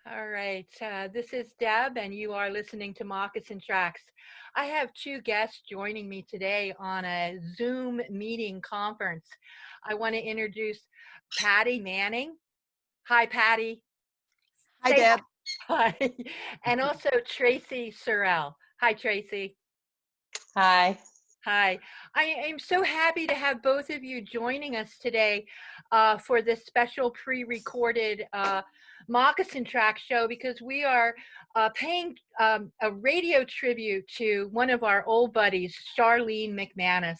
All right. This is Deb, and you are listening to Moccasin Tracks. I have two guests joining me today on a Zoom meeting conference. I want to introduce Patty Manning. Hi, Patty. Hi, Say Deb. hi. Hi. And also Tracy Sorrell. Hi, Tracy. Hi. Hi. I am so happy to have both of you joining us today for this special pre-recorded Moccasin Track show because we are paying a radio tribute to one of our old buddies, Charlene McManis.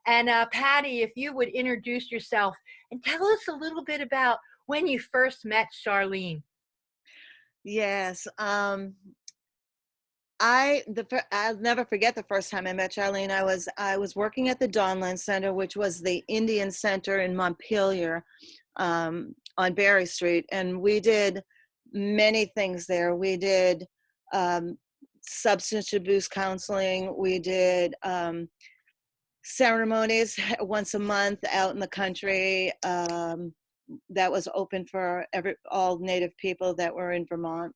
And Patty, if you would introduce yourself and tell us a little bit about when you first met Charlene. Yes. I'll never forget the first time I met Charlene. I was working at the Donlan Center, which was the Indian Center in Montpelier, on Berry Street, and we did many things there. We did um, substance abuse counseling. We did ceremonies once a month out in the country. That was open for all Native people that were in Vermont.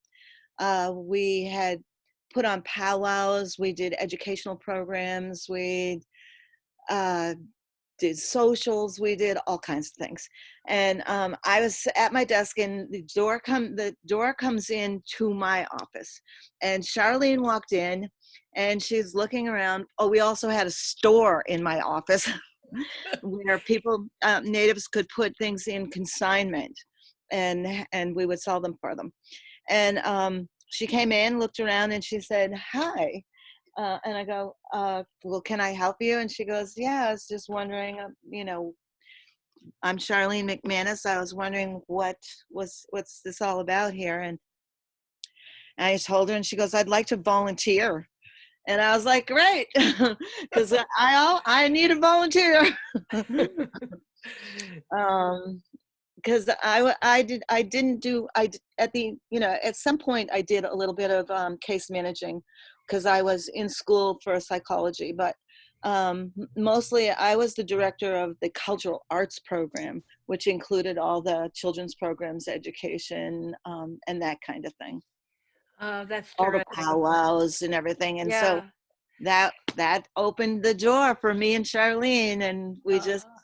We had put on powwows. We did educational programs. We uh, did socials. We did all kinds of things. And I was at my desk, and the door comes in to my office, and Charlene walked in, and she's looking around. Oh, we also had a store in my office where people, natives, could put things in consignment, and we would sell them for them. And she came in, looked around, and she said, "Hi." And I go, "Well, can I help you?" And she goes, "Yeah, I was just wondering, I'm Charlene McManis. I was wondering what's this all about here?" And I told her, and she goes, "I'd like to volunteer." And I was like, "Great," because I need a volunteer. um, because I didn't do at the at some point I did a little bit of case managing because I was in school for psychology, but mostly I was the director of the cultural arts program, which included all the children's programs, education, and that kind of thing, Oh, that's all the terrific. powwows and everything. And so Yeah. that opened the door for me and Charlene, and we just Uh,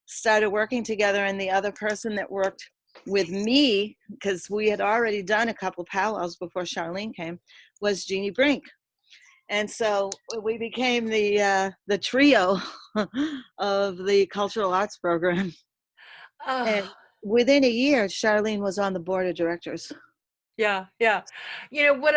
started working together. And the other person that worked with me, because we had already done a couple powwows before Charlene came, was Jeannie Brink. And so we became the trio of the cultural arts program. And oh. within a year, Charlene was on the board of directors. Yeah, yeah. You know what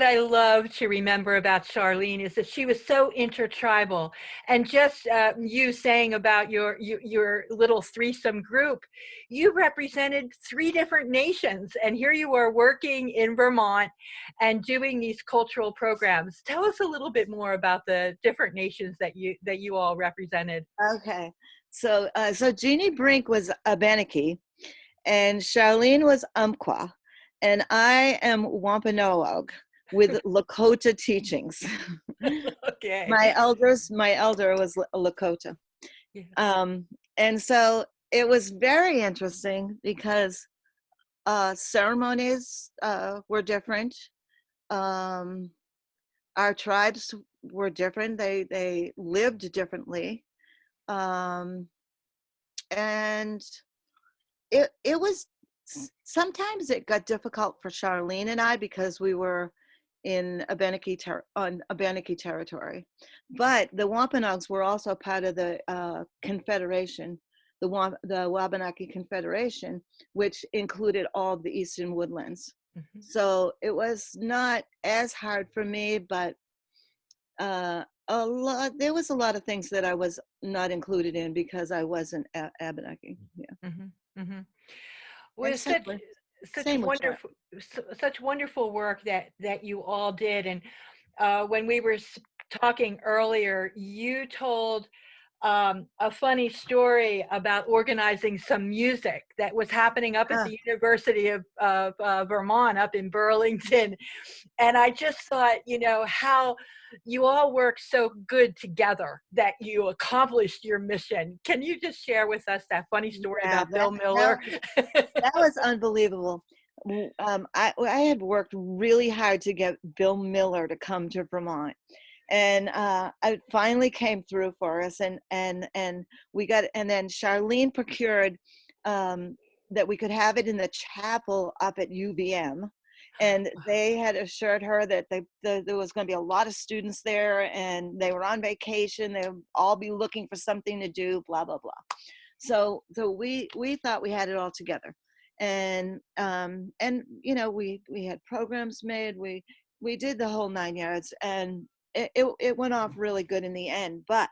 I love to remember about Charlene is that she was so intertribal, and just you saying about your little threesome group, you represented three different nations, and here you are working in Vermont and doing these cultural programs. Tell us a little bit more about the different nations that you all represented. Okay. So Jeannie Brink was Abenaki, and Charlene was Umpqua, and I am Wampanoag with Lakota teachings. Okay. My elder was Lakota. Yeah. Um, and so it was very interesting because ceremonies were different. Um, our tribes were different. They lived differently. Um, and it was sometimes it got difficult for Charlene and I because we were in on Abenaki territory, but the Wampanoags were also part of the Confederation, the Wabanaki Confederation, which included all of the Eastern Woodlands. Mhm. So it was not as hard for me, but there was a lot of things that I was not included in because I wasn't Abenaki. Yeah, Mhm. Mhm. and Was same such with such same with Char. wonderful such wonderful work that you all did. And when we were talking earlier, you told a funny story about organizing some music that was happening up at Ah, the University of Vermont up in Burlington. And I just thought, how you all work so good together that you accomplished your mission. Can you just share with us that funny story yeah, about Bill that Miller? that was unbelievable. I had worked really hard to get Bill Miller to come to Vermont, and it finally came through for us, and we got, and then Charlene procured that we could have it in the chapel up at UVM, and they had assured her that there was going to be a lot of students there, and they were on vacation, they would all be looking for something to do, blah blah blah. So we thought we had it all together, and you know, we had programs made, we did the whole 9 yards, and it went off really good in the end. But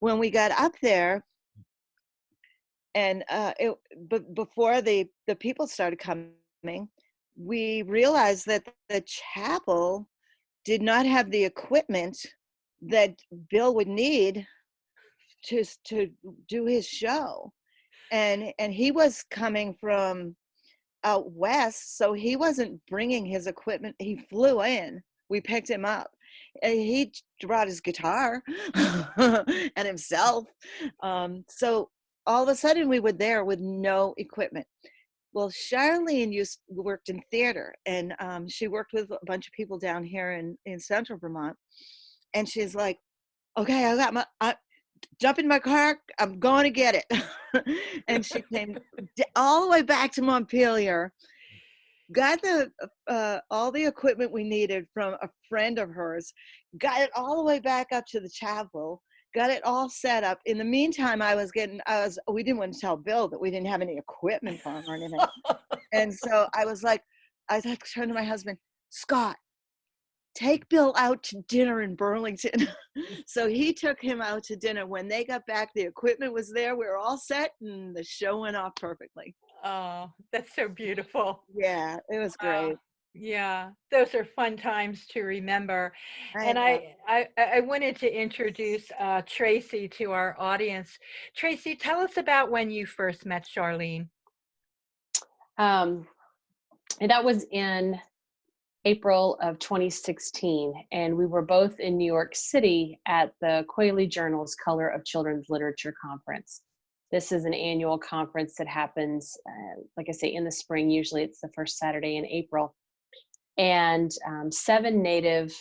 when we got up there, and but before the people started coming, we realized that the chapel did not have the equipment that Bill would need to do his show, and he was coming from out west, so he wasn't bringing his equipment. He flew in, we picked him up, and he brought his guitar and himself. So all of a sudden we were there with no equipment. Well, Charlene worked in theater, and she worked with a bunch of people down here in central Vermont, and she's like, okay, I got my jump in my car, I'm going to get it. And she came all the way back to Montpelier, got the all the equipment we needed from a friend of hers, got it all the way back up to the chapel, got it all set up. In the meantime, we didn't want to tell Bill that we didn't have any equipment for him or anything. And so I turned to my husband, Scott, take Bill out to dinner in Burlington. So he took him out to dinner. When they got back, the equipment was there, we were all set, and the show went off perfectly. Oh, that's so beautiful. Yeah, it was Uh, great. yeah, those are fun times to remember. I And know. I wanted to introduce Tracy to our audience. Tracy, tell us about when you first met Charlene. Um, and that was in April of 2016, and we were both in New York City at the Quayle Journal's Color of Children's Literature Conference. This is an annual conference that happens, like I say, in the spring. Usually it's the first Saturday in April. And 7 Native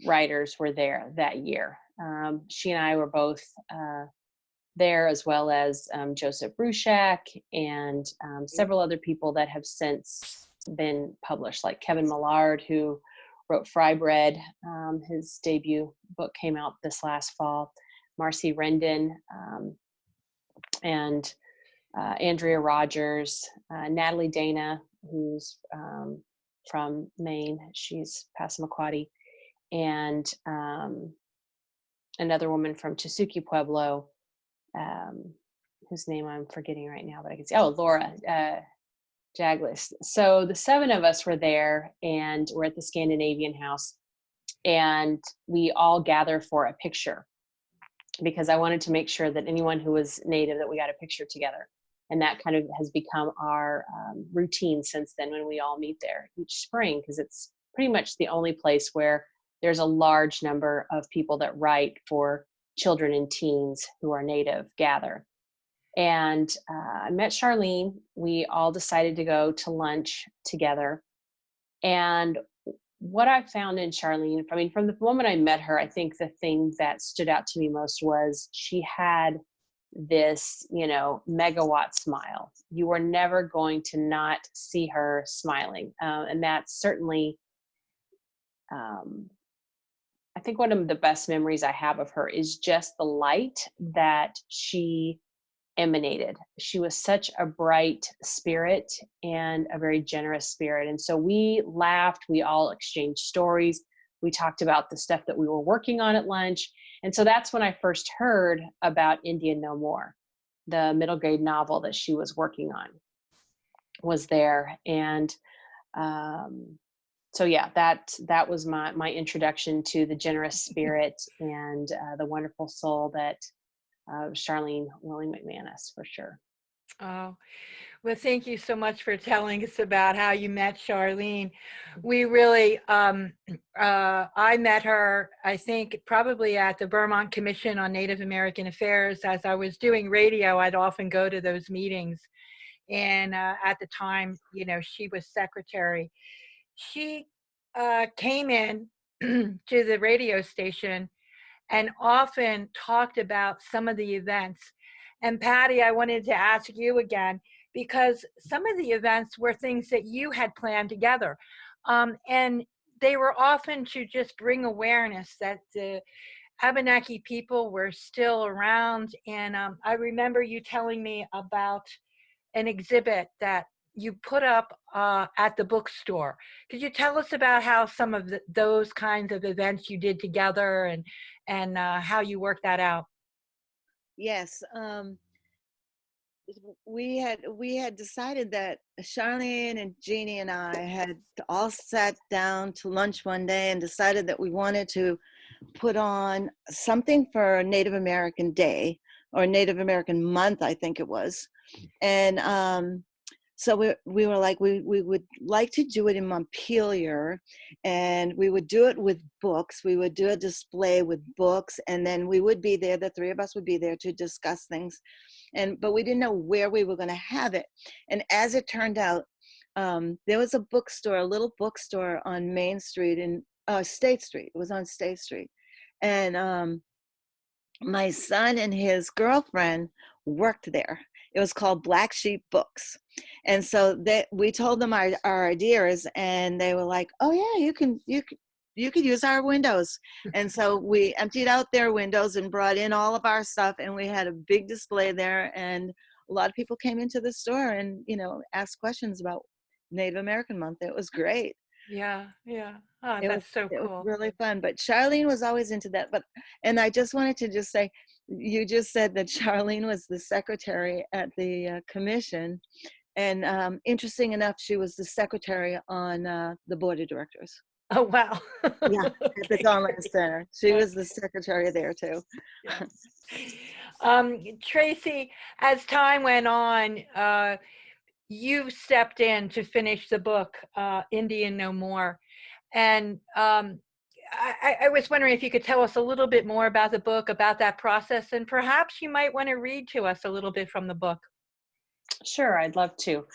writers were there that year. She and I were both there, as well as Joseph Bruchac and several other people that have since been published, like Kevin Millard, who wrote Fry Bread. His debut book came out this last fall. Marcy Rendon, and Andrea Rogers, Natalie Dana, who's from Maine, she's Passamaquoddy, and another woman from Chisuki Pueblo, whose name I'm forgetting right now, but I can see, Laura Jaglis. So the 7 of us were there, and we're at the Scandinavian House, and we all gather for a picture, because I wanted to make sure that anyone who was Native, that we got a picture together. And that kind of has become our routine since then, when we all meet there each spring, because it's pretty much the only place where there's a large number of people that write for children and teens who are Native gather. And I met Charlene. We all decided to go to lunch together. And what I found in Charlene, I mean, from the moment I met her, I think the thing that stood out to me most was she had this, megawatt smile. You were never going to not see her smiling. And that's certainly, I think one of the best memories I have of her is just the light that she emanated. She was such a bright spirit and a very generous spirit. And so we laughed, we all exchanged stories. We talked about the stuff that we were working on at lunch. And so that's when I first heard about Indian No More. The middle grade novel that she was working on was there. And so yeah, that was my introduction to the generous spirit and the wonderful soul that Charlene Willing McManis, for sure. Oh, well, thank you so much for telling us about how you met Charlene. We really, I met her, I think, probably at the Vermont Commission on Native American Affairs. As I was doing radio, I'd often go to those meetings. and at the time, she was secretary. She came in to the radio station and often talked about some of the events. And Patty, I wanted to ask you again, because some of the events were things that you had planned together. And they were often to just bring awareness that the Abenaki people were still around. And I remember you telling me about an exhibit that you put up at the bookstore. Could you tell us about how some of those kinds of events you did together, and how you worked that out? Yes. We had decided that Charlene and Jeannie and I had all sat down to lunch one day and decided that we wanted to put on something for Native American Day or Native American Month, I think it was. And so we were like, we would like to do it in Montpelier, and we would do it with books. We would do a display with books, and then we would be there, the three of us would be there to discuss things. But we didn't know where we were going to have it. And as it turned out, there was a bookstore, a little bookstore on Main Street in State Street. It was on State Street. And my son and his girlfriend worked there. It was called Black Sheep Books. And so we told them our ideas, and they were like, oh yeah, you could use our windows. And so we emptied out their windows and brought in all of our stuff, and we had a big display there, and a lot of people came into the store and asked questions about Native American Month. It was great. Yeah, yeah. Oh, It was that's so it was cool. really fun. But Charlene was always into that. And I just wanted to just say, you just said that Charlene was the secretary at the commission, and interesting enough, she was the secretary on the board of directors. Oh, wow. Yeah, at the Okay, Dawnland great. Center. She was the secretary there too. Yeah. Tracy, as time went on, you stepped in to finish the book, Indian No More. And I was wondering if you could tell us a little bit more about the book, about that process, and perhaps you might want to read to us a little bit from the book. Sure, I'd love to.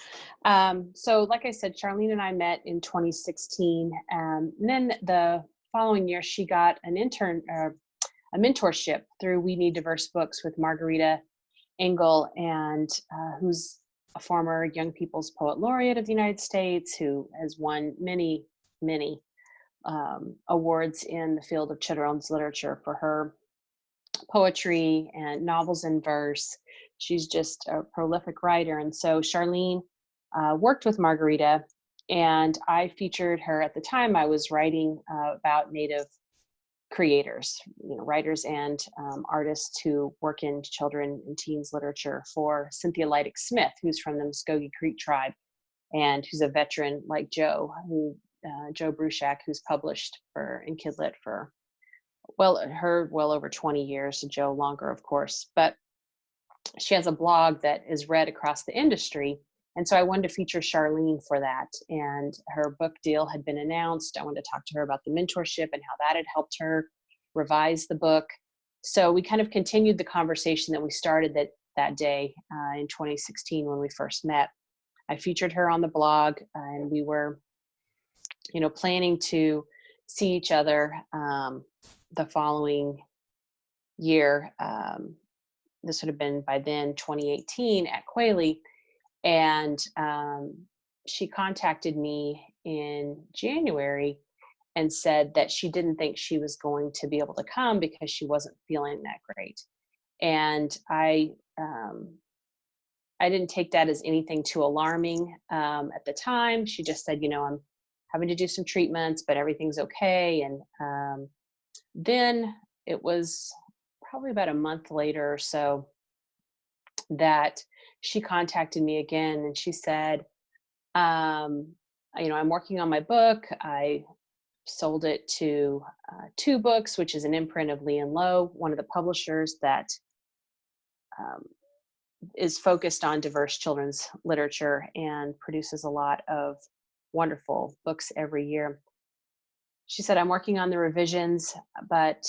So, like I said, Charlene and I met in 2016, and then the following year, she got a mentorship through We Need Diverse Books with Margarita Engel, and who's a former Young People's Poet Laureate of the United States, who has won many, many awards in the field of children's literature for her poetry and novels in verse. She's just a prolific writer. And so Charlene worked with Margarita, and I featured her at the time. I was writing about Native creators, writers and artists who work in children and teens literature for Cynthia Leidig Smith, who's from the Muskogee Creek tribe and who's a veteran like Joe Bruchac, who's published in Kidlit for well over 20 years, Joe longer, of course. But she has a blog that is read across the industry. And so I wanted to feature Charlene for that. And her book deal had been announced. I wanted to talk to her about the mentorship and how that had helped her revise the book. So we kind of continued the conversation that we started that day in 2016 when we first met. I featured her on the blog, and we were, planning to see each other the following year. This would have been by then 2018 at Quayle. And she contacted me in January and said that she didn't think she was going to be able to come because she wasn't feeling that great. And I didn't take that as anything too alarming at the time. She just said, I'm having to do some treatments, but everything's okay. And then it was probably about a month later or so that she contacted me again, and she said, I'm working on my book. I sold it to Two Books, which is an imprint of Lee and Low, one of the publishers that is focused on diverse children's literature and produces a lot of wonderful books every year. She said, I'm working on the revisions, but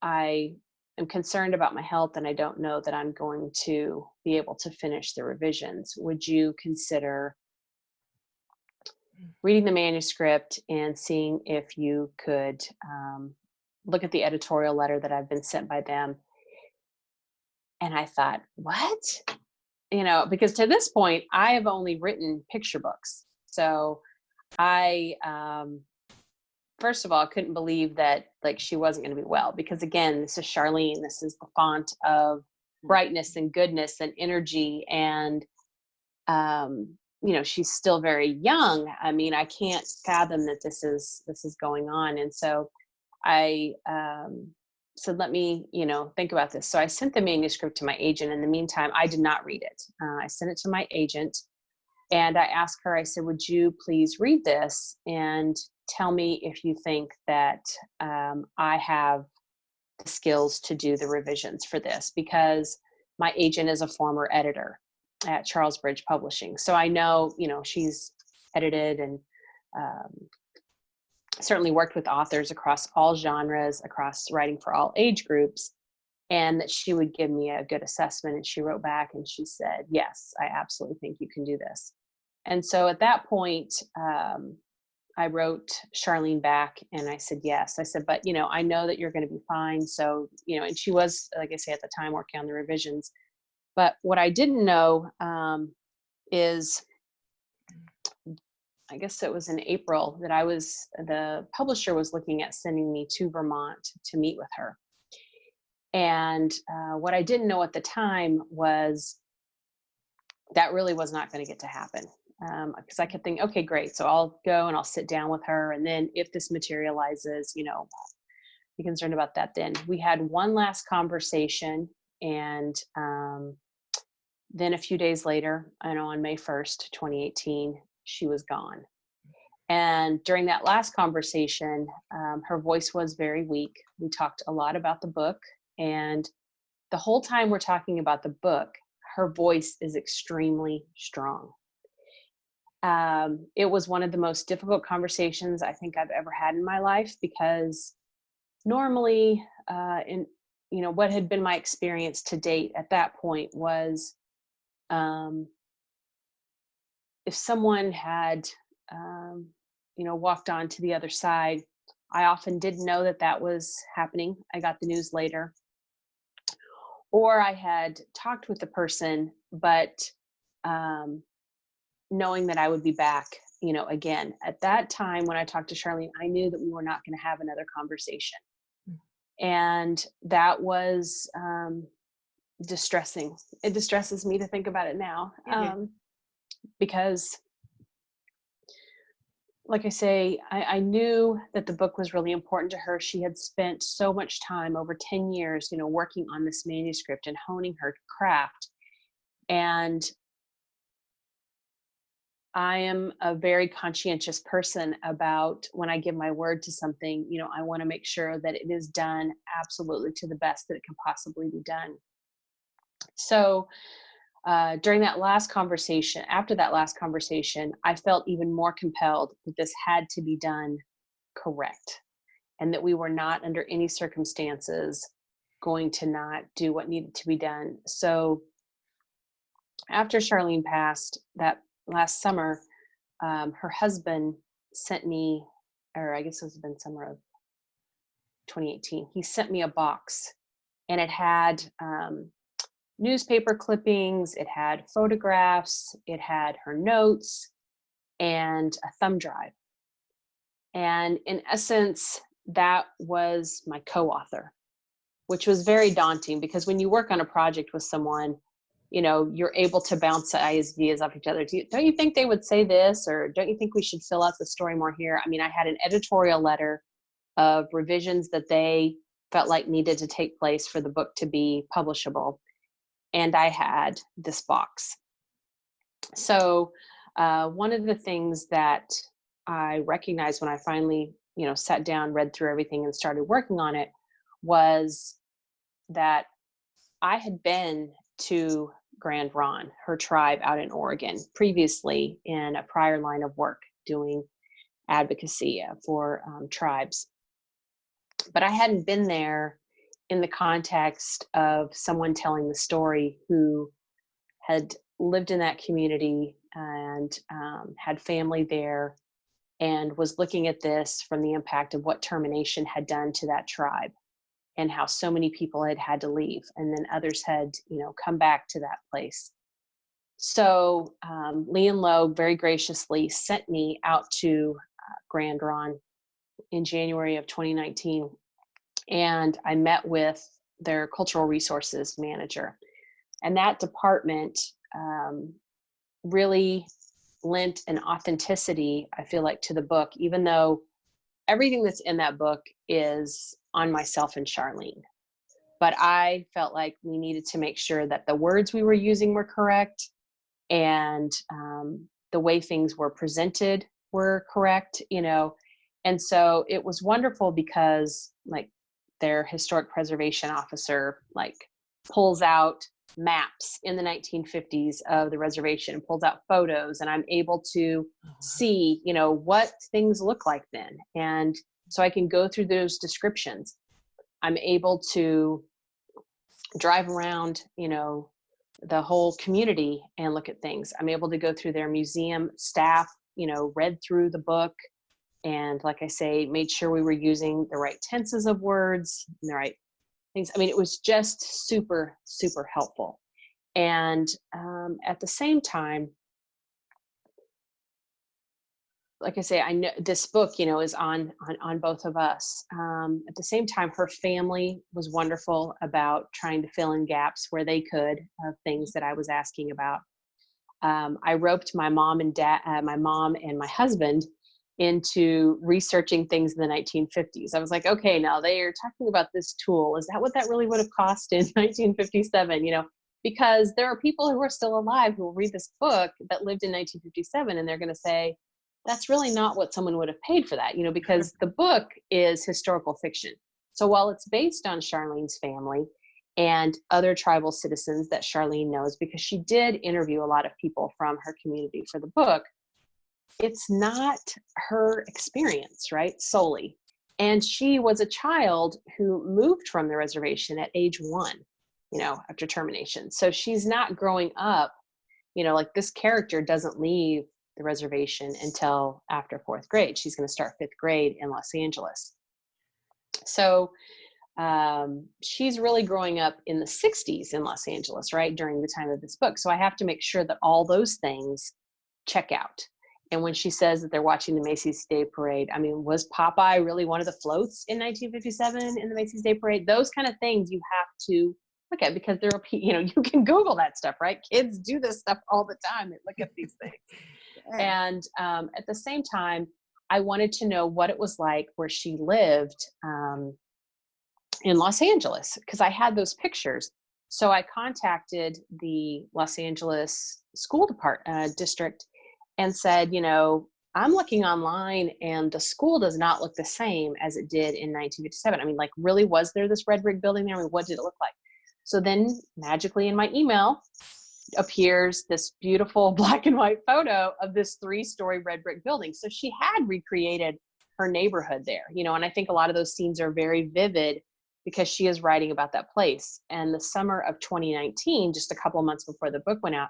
I am concerned about my health and I don't know that I'm going to be able to finish the revisions. Would you consider reading the manuscript and seeing if you could look at the editorial letter that I've been sent by them? And I thought, what? Because to this point, I have only written picture books. So I, first of all, couldn't believe that like she wasn't going to be well, because again, this is Charlene. This is the font of brightness and goodness and energy. And, she's still very young. I mean, I can't fathom that this is going on. And so I said, let me, think about this. So I sent the manuscript to my agent. In the meantime, I did not read it. I sent it to my agent and I asked her, I said, would you please read this and tell me if you think that I have the skills to do the revisions for this, because my agent is a former editor at Charles Bridge Publishing. So I know, she's edited and certainly worked with authors across all genres, across writing for all age groups, and that she would give me a good assessment. And she wrote back and she said, yes, I absolutely think you can do this. And so at that point, I wrote Charlene back and I said, yes. I said, but, I know that you're going to be fine. So, and she was, like I say, at the time working on the revisions. But what I didn't know is, I guess it was in April that the publisher was looking at sending me to Vermont to meet with her. And what I didn't know at the time was that really was not going to get to happen. Because I kept thinking, okay, great. So I'll go and I'll sit down with her. And then if this materializes, be concerned about that then. We had one last conversation. And then a few days later, on May 1st, 2018, she was gone. And during that last conversation, her voice was very weak. We talked a lot about the book. And the whole time we're talking about the book, her voice is extremely strong. It was one of the most difficult conversations I think I've ever had in my life, because normally, what had been my experience to date at that point was, if someone had, walked on to the other side, I often didn't know that was happening. I got the news later. Or I had talked with the person, but knowing that I would be back, again. At that time when I talked to Charlene, I knew that we were not going to have another conversation. And that was distressing. It distresses me to think about it now, because, like I say, I knew that the book was really important to her. She had spent so much time, over 10 years, working on this manuscript and honing her craft. And I am a very conscientious person about when I give my word to something, I want to make sure that it is done absolutely to the best that it can possibly be done. So during that last conversation, after that last conversation, I felt even more compelled that this had to be done correct, and that we were not under any circumstances going to not do what needed to be done. So after Charlene passed that last summer, her husband sent me, or I guess it was been summer of 2018, he sent me a box, and it had newspaper clippings, it had photographs, it had her notes, and a thumb drive. And in essence, that was my co-author, which was very daunting, because when you work on a project with someone, you're able to bounce ideas off each other. Don't you think they would say this? Or don't you think we should fill out the story more here? I mean, I had an editorial letter of revisions that they felt like needed to take place for the book to be publishable. And I had this box. So one of the things that I recognized when I finally, sat down, read through everything and started working on it, was that I had been to Grand Ron, her tribe out in Oregon, previously in a prior line of work doing advocacy for tribes. But I hadn't been there in the context of someone telling the story who had lived in that community and had family there, and was looking at this from the impact of what termination had done to that tribe, and how so many people had had to leave, and then others had, come back to that place. So Lee and Lowe very graciously sent me out to Grand Ron in January of 2019, and I met with their cultural resources manager. And that department really lent an authenticity, I feel like, to the book, even though everything that's in that book is on myself and Charlene. But I felt like we needed to make sure that the words we were using were correct, and the way things were presented were correct, And so it was wonderful because, like, their historic preservation officer, like, pulls out maps in the 1950s of the reservation, pulls out photos, and I'm able to see, what things look like then. And so I can go through those descriptions. I'm able to drive around, the whole community and look at things. I'm able to go through their museum staff, read through the book, and, like I say, made sure we were using the right tenses of words and the right things. I mean, it was just super, super helpful. And at the same time, like I say, I know this book, is on both of us. At the same time, her family was wonderful about trying to fill in gaps where they could of things that I was asking about. I roped my mom and my husband into researching things in the 1950s. I was like, okay, now they are talking about this tool. Is that what that really would have cost in 1957? Because there are people who are still alive who will read this book that lived in 1957, and they're going to say, that's really not what someone would have paid for that, because the book is historical fiction. So while it's based on Charlene's family and other tribal citizens that Charlene knows, because she did interview a lot of people from her community for the book, it's not her experience, right, solely. And she was a child who moved from the reservation at age 1, after termination. So she's not growing up, like this character doesn't leave the reservation until after 4th grade. She's going to start 5th grade in Los Angeles. So she's really growing up in the 60s in Los Angeles, right, during the time of this book. So I have to make sure that all those things check out. And when she says that they're watching the Macy's Day Parade, I mean, was Popeye really one of the floats in 1957 in the Macy's Day Parade? Those kind of things you have to look at, because there are, you can Google that stuff, right? Kids do this stuff all the time. They look at these things. And at the same time, I wanted to know what it was like where she lived in Los Angeles, because I had those pictures. So I contacted the Los Angeles school district and said, I'm looking online and the school does not look the same as it did in 1957. I mean, like, really, was there this red brick building there? I mean, what did it look like? So then magically in my email appears this beautiful black and white photo of this 3-story red brick building. So she had recreated her neighborhood there, and I think a lot of those scenes are very vivid because she is writing about that place. And the summer of 2019, just a couple of months before the book went out,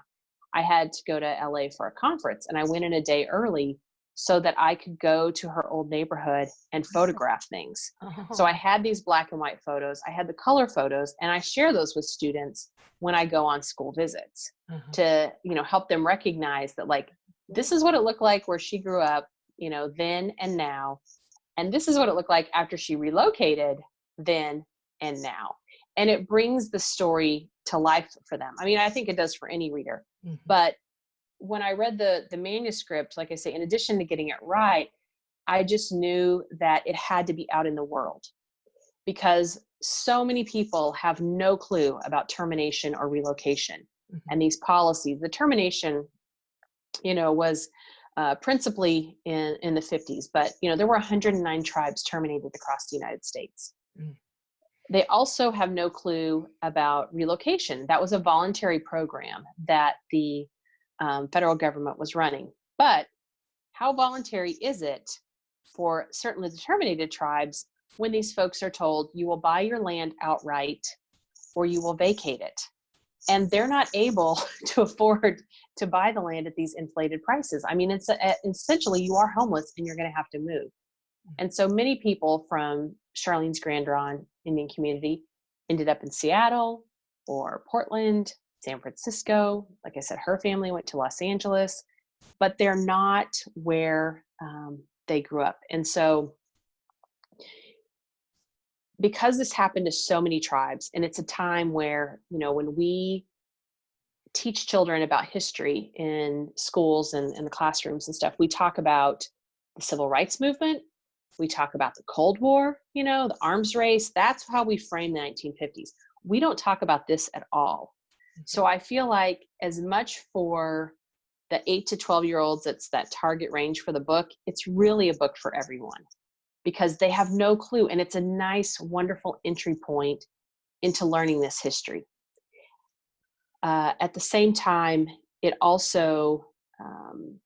I had to go to LA for a conference, and I went in a day early so that I could go to her old neighborhood and photograph things. So I had these black and white photos, I had the color photos, and I share those with students when I go on school visits to, help them recognize that, like, this is what it looked like where she grew up, then and now. And this is what it looked like after she relocated then and now. And it brings the story to life for them. I mean, I think it does for any reader. But when I read the manuscript, like I say, in addition to getting it right, I just knew that it had to be out in the world, because so many people have no clue about termination or relocation and these policies. The termination, was principally in the 50s, but, there were 109 tribes terminated across the United States. They also have no clue about relocation. That was a voluntary program that the federal government was running. But how voluntary is it for certainly the terminated tribes when these folks are told you will buy your land outright or you will vacate it. And they're not able to afford to buy the land at these inflated prices. I mean, it's essentially you are homeless and you're going to have to move. And so many people from Charlene's Grand Ronde Indian community ended up in Seattle or Portland, San Francisco. Like I said, her family went to Los Angeles, but they're not where they grew up. And so because this happened to so many tribes, and it's a time where, you know, when we teach children about history in schools and in the classrooms and stuff, we talk about the civil rights movement. We talk about the Cold War, you know, the arms race. That's how we frame the 1950s. We don't talk about this at all. So I feel like as much for the 8 to 12-year-olds, that's that target range for the book, it's really a book for everyone because they have no clue. And it's a nice, wonderful entry point into learning this history. At the same time, it also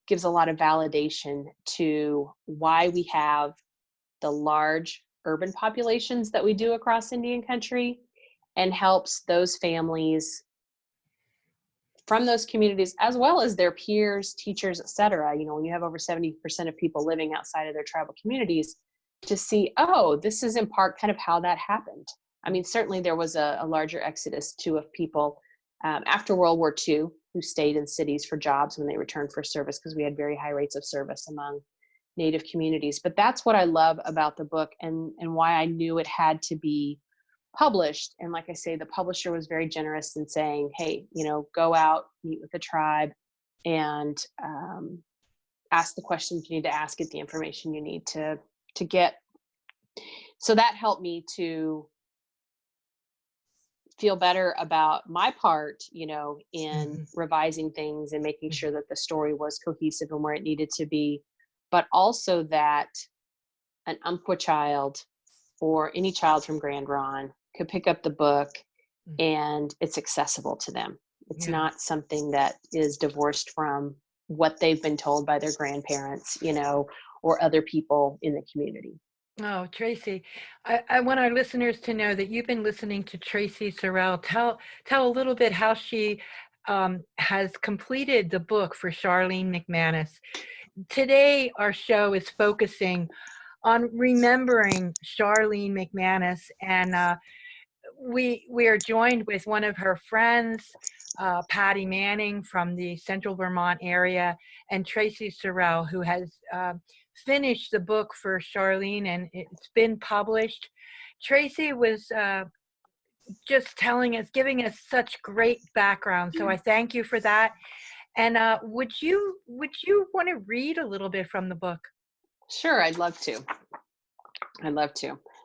gives a lot of validation to why we have the large urban populations that we do across Indian country, and helps those families from those communities, as well as their peers, teachers, et cetera. You know, when you have over 70% of people living outside of their tribal communities, to see, oh, this is in part kind of how that happened. I mean, certainly there was a larger exodus too of people after World War II who stayed in cities for jobs when they returned for service, because we had very high rates of service among Native communities. But that's what I love about the book, and why I knew it had to be published. And like I say, the publisher was very generous in saying, hey, you know, go out, meet with the tribe, and ask the questions you need to ask, get the information you need to get. So that helped me to feel better about my part, you know, in revising things and making sure that the story was cohesive and where it needed to be, but also that an Umpqua child or any child from Grand Ronde could pick up the book and it's accessible to them. It's not something that is divorced from what they've been told by their grandparents, you know, or other people in the community. Oh, Tracy, I want our listeners to know that you've been listening to Tracy Sorrell. Tell a little bit how she has completed the book for Charlene McManis. Today, our show is focusing on remembering Charlene McManis, and we are joined with one of her friends, Patty Manning from the Central Vermont area, and Tracy Sorrell, who has finished the book for Charlene, and it's been published. Tracy was just telling us, giving us such great background, so I thank you for that. And would you want to read a little bit from the book? Sure, I'd love to.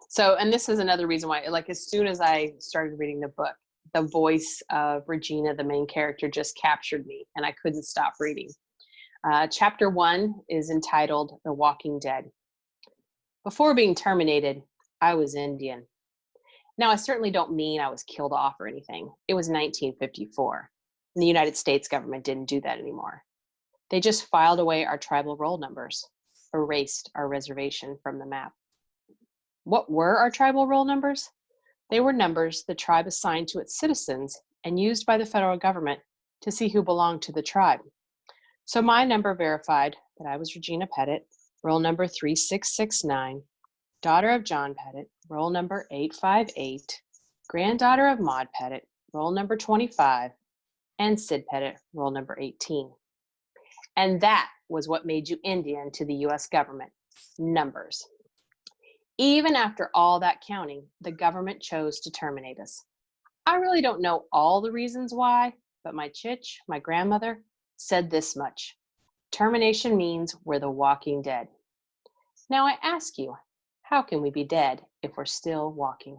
So, and this is another reason why, like, as soon as I started reading the book, the voice of Regina, the main character, just captured me, and I couldn't stop reading. Chapter 1 is entitled The Walking Dead. Before being terminated, I was Indian. Now, I certainly don't mean I was killed off or anything. It was 1954, and the United States government didn't do that anymore. They just filed away our tribal roll numbers, erased our reservation from the map. What were our tribal roll numbers? They were numbers the tribe assigned to its citizens and used by the federal government to see who belonged to the tribe. So my number verified that I was Regina Pettit, roll number 3669, daughter of John Pettit, roll number 858, granddaughter of Maud Pettit, roll number 25, and Sid Pettit, roll number 18. And that was what made you Indian to the US government, numbers. Even after all that counting, the government chose to terminate us. I really don't know all the reasons why, but my chich, my grandmother, said this much: termination means we're the walking dead. Now I ask you, how can we be dead if we're still walking?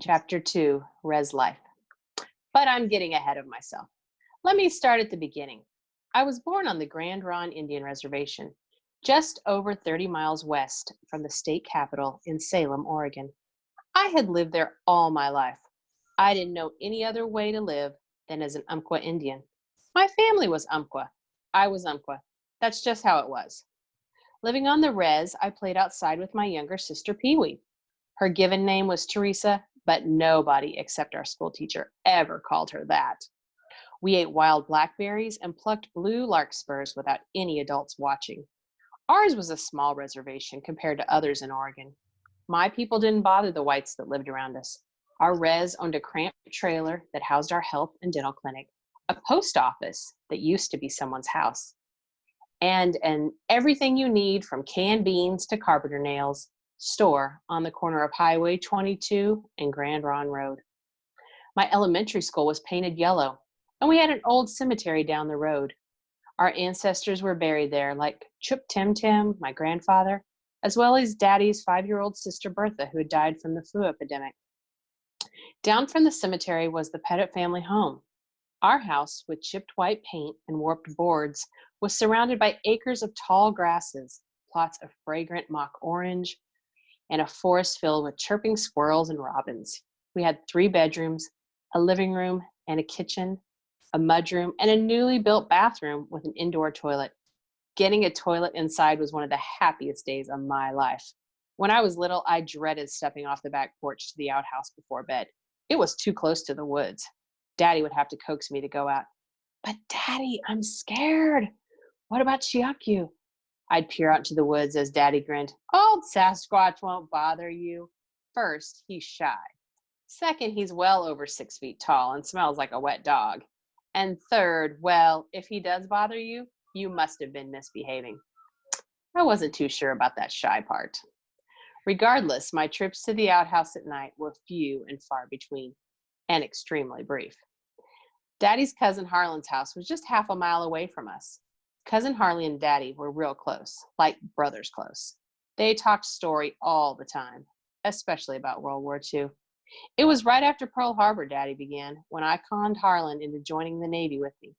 Chapter 2, Res Life. But I'm getting ahead of myself. Let me start at the beginning. I was born on the Grand Ronde Indian Reservation, just over 30 miles west from the state capital in Salem, Oregon. I had lived there all my life. I didn't know any other way to live than as an Umpqua Indian. My family was Umpqua. I was Umpqua. That's just how it was. Living on the res, I played outside with my younger sister, Pee Wee. Her given name was Teresa, but nobody except our school teacher ever called her that. We ate wild blackberries and plucked blue larkspurs without any adults watching. Ours was a small reservation compared to others in Oregon. My people didn't bother the whites that lived around us. Our res owned a cramped trailer that housed our health and dental clinic, a post office that used to be someone's house, and an everything you need from canned beans to carpenter nails store on the corner of Highway 22 and Grand Ron Road. My elementary school was painted yellow, and we had an old cemetery down the road. Our ancestors were buried there, like Chup Tim Tim, my grandfather, as well as Daddy's 5-year-old sister Bertha, who had died from the flu epidemic. Down from the cemetery was the Pettit family home. Our house, with chipped white paint and warped boards, was surrounded by acres of tall grasses, plots of fragrant mock orange, and a forest filled with chirping squirrels and robins. We had 3 bedrooms, a living room and a kitchen, a mudroom, and a newly built bathroom with an indoor toilet. Getting a toilet inside was one of the happiest days of my life. When I was little, I dreaded stepping off the back porch to the outhouse before bed. It was too close to the woods. Daddy would have to coax me to go out. But Daddy, I'm scared. What about Chiaku? I'd peer out into the woods as Daddy grinned. Old Sasquatch won't bother you. First, he's shy. Second, he's well over 6 feet tall and smells like a wet dog. And third, well, if he does bother you, you must have been misbehaving. I wasn't too sure about that shy part. Regardless, my trips to the outhouse at night were few and far between, and extremely brief. Daddy's cousin Harlan's house was just half a mile away from us. Cousin Harley and Daddy were real close, like brothers close. They talked story all the time, especially about World War II. It was right after Pearl Harbor, Daddy began, when I conned Harlan into joining the Navy with me.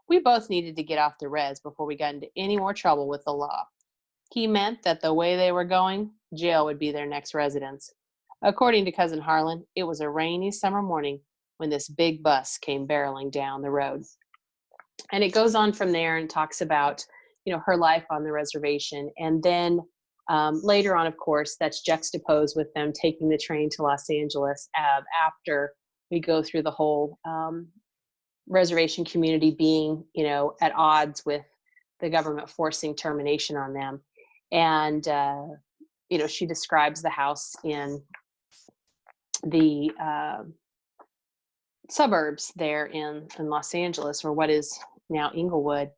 We both needed to get off the res before we got into any more trouble with the law. He meant that the way they were going, jail would be their next residence. According to Cousin Harlan, it was a rainy summer morning when this big bus came barreling down the road. And it goes on from there and talks about, her life on the reservation. And then later on, of course, that's juxtaposed with them taking the train to Los Angeles after we go through the whole reservation community being, at odds with the government forcing termination on them. And, she describes the house in the suburbs there in Los Angeles, or what is now Inglewood.